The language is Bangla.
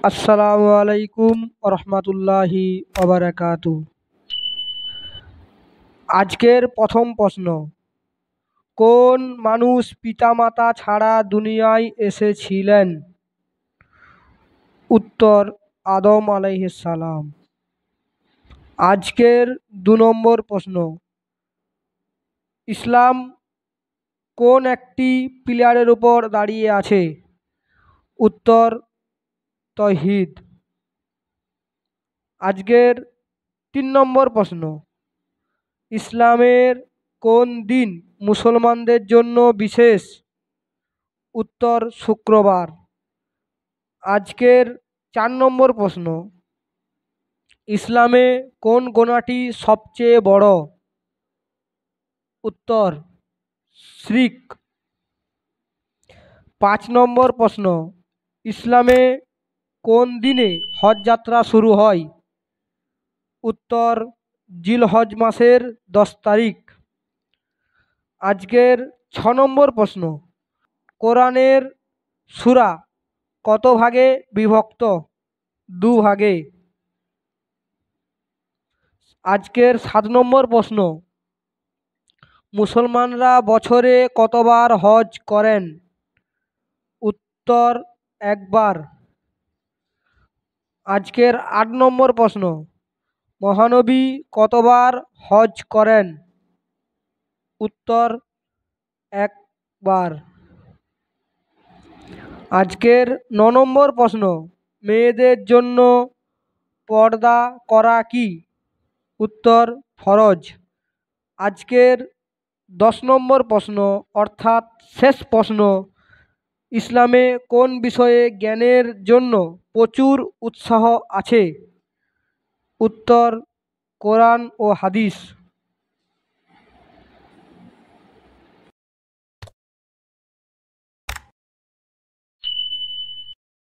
আসসালামু আলাইকুম রহমতুল্লাহি ওবারাকাতু। আজকের প্রথম প্রশ্ন, কোন মানুষ পিতামাতা ছাড়া দুনিয়ায় এসেছিলেন? উত্তর, আদম আলাইহিস সালাম। আজকের 2 নম্বর প্রশ্ন, ইসলাম কোন একটি পিলারের উপর দাঁড়িয়ে আছে? উত্তর, তাওহীদ। আজকের 3 নম্বর প্রশ্ন, ইসলামের কোন দিন মুসলমানদের জন্য বিশেষ? উত্তর, শুক্রবার। আজকের 4 নম্বর প্রশ্ন, ইসলামে কোন গোনাটি সবচেয়ে বড়? উত্তর, শিরক। 5 নম্বর প্রশ্ন, ইসলামে কোন দিনে হজ যাত্রা শুরু হয়? উত্তর, জিলহজ মাসের 10 তারিখ। আজকের 6 নম্বর প্রশ্ন, কোরআনের সূরা কত ভাগে বিভক্ত? 2 ভাগে। আজকের 7 নম্বর প্রশ্ন, মুসলমানরা বছরে কতবার হজ করেন? উত্তর, একবার। আজকের 8 নম্বর প্রশ্ন, মহানবী কতবার হজ করেন? উত্তর, একবার। আজকের 9 নম্বর প্রশ্ন, মেয়েদের জন্য পর্দা করা কি? উত্তর, ফরজ। আজকের 10 নম্বর প্রশ্ন অর্থাৎ শেষ প্রশ্ন, ইসলামে কোন বিষয়ে জ্ঞানের জন্য প্রচুর উৎসাহ আছে? উত্তর, কোরআন ও হাদিস।